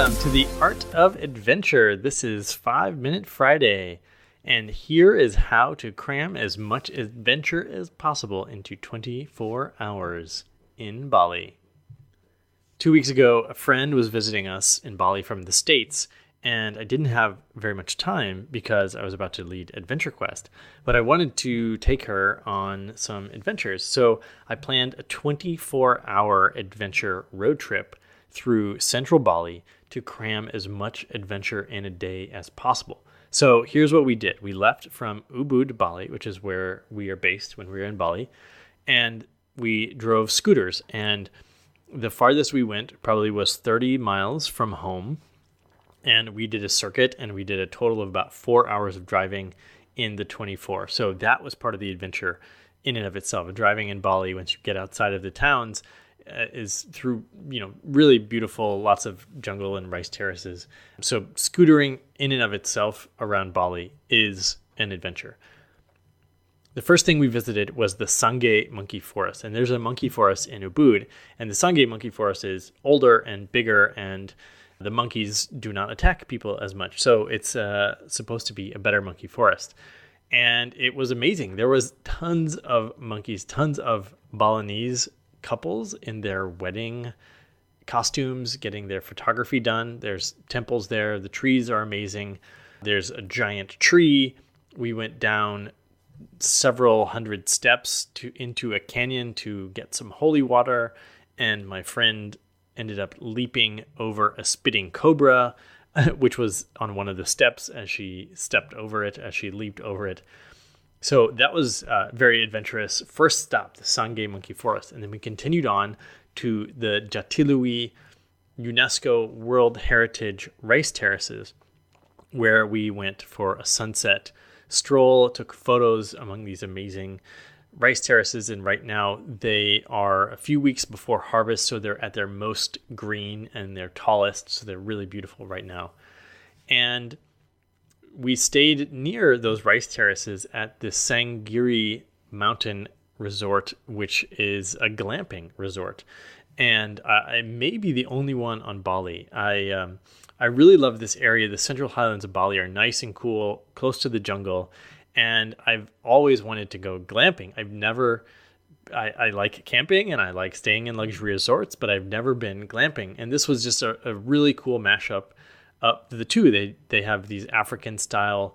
Welcome to the Art of Adventure. This is 5 Minute Friday, and here is how to cram as much adventure as possible into 24 hours in Bali. 2 weeks ago, a friend was visiting us in Bali from the States, and I didn't have very much time because I was about to lead Adventure Quest, but I wanted to take her on some adventures. So I planned a 24-hour adventure road trip through central Bali to cram as much adventure in a day as possible. So here's what we did. We left from Ubud, Bali, which is where we are based when we were in Bali, and we drove scooters. And the farthest we went probably was 30 miles from home. And we did a circuit, and we did a total of about 4 hours of driving in the 24. So that was part of the adventure in and of itself. Driving in Bali, once you get outside of the towns, is through, really beautiful, lots of jungle and rice terraces. So scootering in and of itself around Bali is an adventure. The first thing we visited was the Sangeh monkey forest. And there's a monkey forest in Ubud. And the Sangeh monkey forest is older and bigger, and the monkeys do not attack people as much. So it's supposed to be a better monkey forest. And it was amazing. There was tons of monkeys, tons of Balinese couples in their wedding costumes getting their photography done. There's temples there. The trees are amazing. There's a giant tree. We went down several hundred steps into a canyon to get some holy water. And my friend ended up leaping over a spitting cobra, which was on one of the steps as she stepped over it, as she leaped over it. So that was very adventurous. First stop, the Sangeh monkey forest. And then we continued on to the Jatiluwih UNESCO World Heritage rice terraces, where we went for a sunset stroll, took photos among these amazing rice terraces. And right now they are a few weeks before harvest, so they're at their most green and their tallest. So they're really beautiful right now. And we stayed near those rice terraces at the Giri mountain resort, which is a glamping resort. And I may be the only one on Bali. I really love this area. The central highlands of Bali are nice and cool, close to the jungle. And I've always wanted to go glamping. I like camping and I like staying in luxury resorts, but I've never been glamping. And this was just a really cool mashup up the two. They have these African style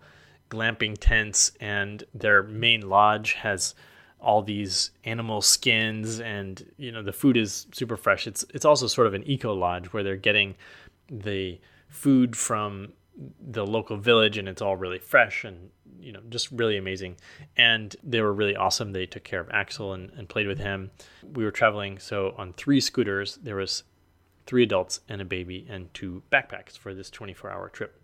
glamping tents, and their main lodge has all these animal skins, and the food is super fresh. It's also sort of an eco lodge where they're getting the food from the local village, and it's all really fresh and just really amazing. And they were really awesome. They took care of Axel and played with him. We were traveling on 3 scooters. There was 3 adults and a baby and 2 backpacks for this 24-hour trip.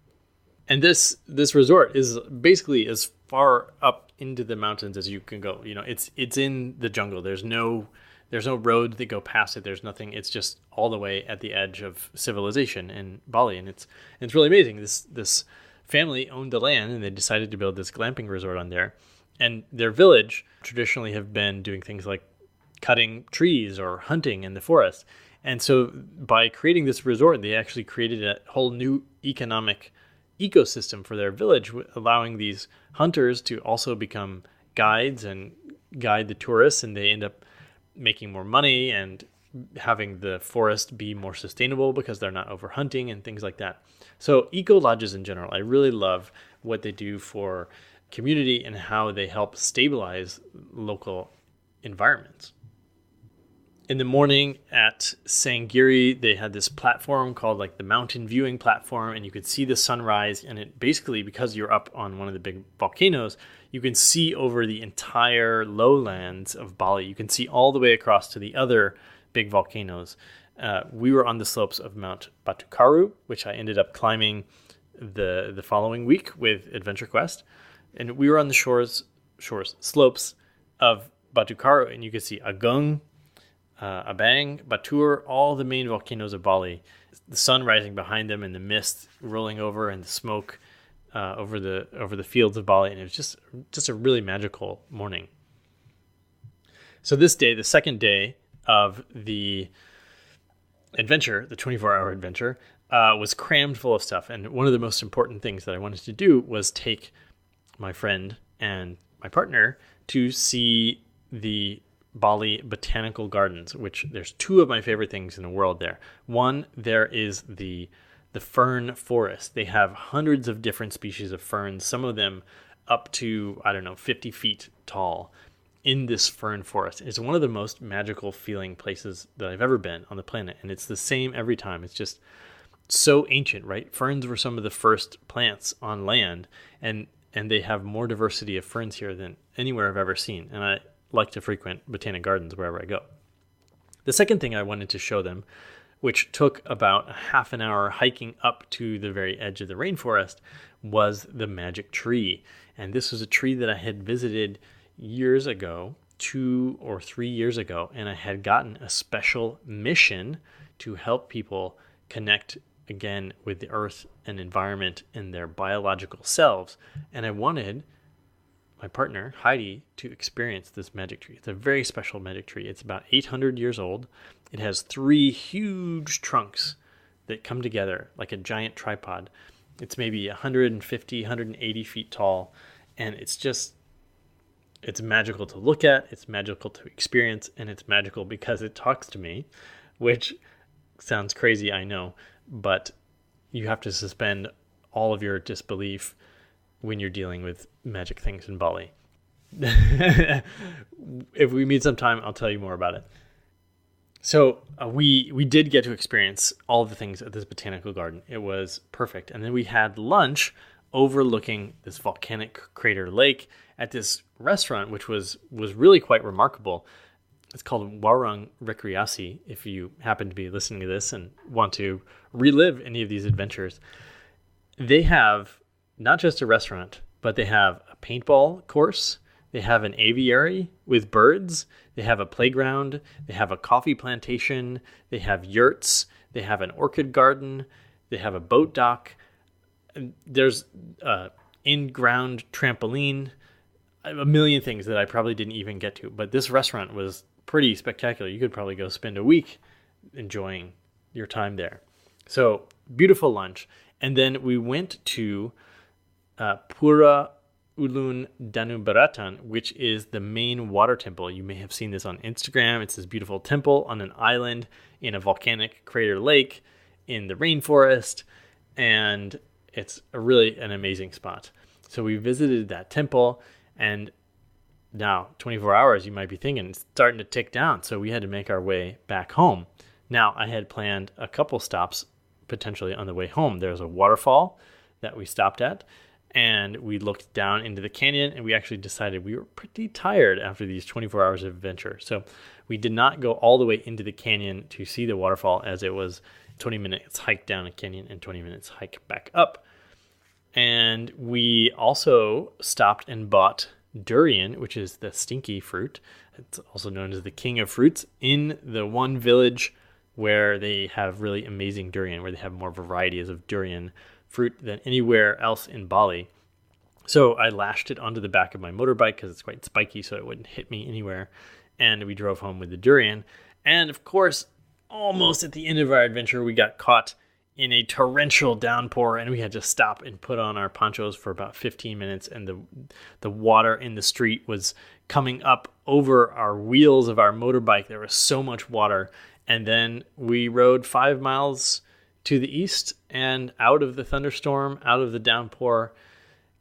And this resort is basically as far up into the mountains as you can go. It's in the jungle. There's no road that go past it. There's nothing. It's just all the way at the edge of civilization in Bali, and it's really amazing. This family owned the land, and they decided to build this glamping resort on there. And their village traditionally have been doing things like cutting trees or hunting in the forest. And so by creating this resort, they actually created a whole new economic ecosystem for their village, allowing these hunters to also become guides and guide the tourists, and they end up making more money and having the forest be more sustainable because they're not over hunting and things like that. So eco lodges in general, I really love what they do for community and how they help stabilize local environments. In the morning at Giri, they had this platform called the mountain viewing platform, and you could see the sunrise. And it basically, because you're up on one of the big volcanoes, you can see over the entire lowlands of Bali. You can see all the way across to the other big volcanoes. We were on the slopes of Mount Batukaru, which I ended up climbing the following week with Adventure Quest. And we were on the slopes of Batukaru, and you could see Agung, Abang, Batur, all the main volcanoes of Bali. The sun rising behind them, and the mist rolling over, and the smoke over the fields of Bali, and it was just a really magical morning. So this day, the second day of the adventure, the 24-hour adventure, was crammed full of stuff. And one of the most important things that I wanted to do was take my friend and my partner to see the Bali Botanical Gardens, which there's two of my favorite things in the world there. One, there is the fern forest. They have hundreds of different species of ferns, some of them up to, 50 feet tall in this fern forest. It's one of the most magical feeling places that I've ever been on the planet. And it's the same every time. It's just so ancient, right? Ferns were some of the first plants on land, and they have more diversity of ferns here than anywhere I've ever seen. And I like to frequent botanic gardens wherever I go. The second thing I wanted to show them, which took about a half an hour hiking up to the very edge of the rainforest, was the magic tree. And this was a tree that I had visited years ago, 2 or 3 years ago, and I had gotten a special mission to help people connect again with the earth and environment and their biological selves. And I wanted my partner, Heidi, to experience this magic tree. It's a very special magic tree. It's about 800 years old. It has 3 huge trunks that come together like a giant tripod. It's maybe 150, 180 feet tall. And it's magical to look at. It's magical to experience. And it's magical because it talks to me, which sounds crazy, I know. But you have to suspend all of your disbelief when you're dealing with magic things in Bali. If we meet sometime, I'll tell you more about it. So we did get to experience all of the things at this botanical garden. It was perfect. And then we had lunch overlooking this volcanic crater lake at this restaurant, which was really quite remarkable. It's called Warung Rekreasi, if you happen to be listening to this and want to relive any of these adventures. They have not just a restaurant, but they have a paintball course. They have an aviary with birds. They have a playground. They have a coffee plantation. They have yurts. They have an orchid garden. They have a boat dock. There's in-ground trampoline. A million things that I probably didn't even get to. But this restaurant was pretty spectacular. You could probably go spend a week enjoying your time there. So beautiful lunch. And then we went to Pura Ulun Danu Beratan, which is the main water temple. You may have seen this on Instagram. It's this beautiful temple on an island in a volcanic crater lake in the rainforest, and it's really an amazing spot. So we visited that temple, and now 24 hours, you might be thinking, it's starting to tick down. So we had to make our way back home. Now, I had planned a couple stops potentially on the way home. There's a waterfall that we stopped at, and we looked down into the canyon, and we actually decided we were pretty tired after these 24 hours of adventure. So we did not go all the way into the canyon to see the waterfall, as it was 20 minutes hike down a canyon and 20 minutes hike back up. And we also stopped and bought durian, which is the stinky fruit. It's also known as the king of fruits, in the one village where they have really amazing durian, where they have more varieties of durian fruit than anywhere else in Bali. So I lashed it onto the back of my motorbike because it's quite spiky, so it wouldn't hit me anywhere. And we drove home with the durian. And of course, almost at the end of our adventure, we got caught in a torrential downpour, and we had to stop and put on our ponchos for about 15 minutes. And the water in the street was coming up over our wheels of our motorbike. There was so much water. And then we rode 5 miles to the east and out of the thunderstorm, out of the downpour,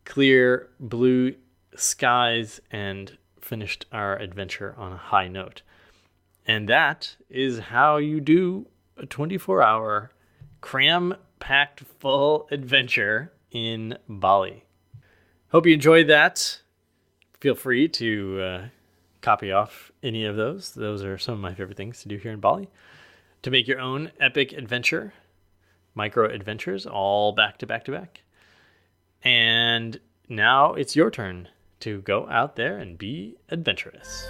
clear blue skies, and finished our adventure on a high note. And that is how you do a 24-hour cram-packed full adventure in Bali. Hope you enjoyed that. Feel free to copy off any of those. Those are some of my favorite things to do here in Bali. To make your own epic adventure, micro adventures, all back to back to back. And now it's your turn to go out there and be adventurous.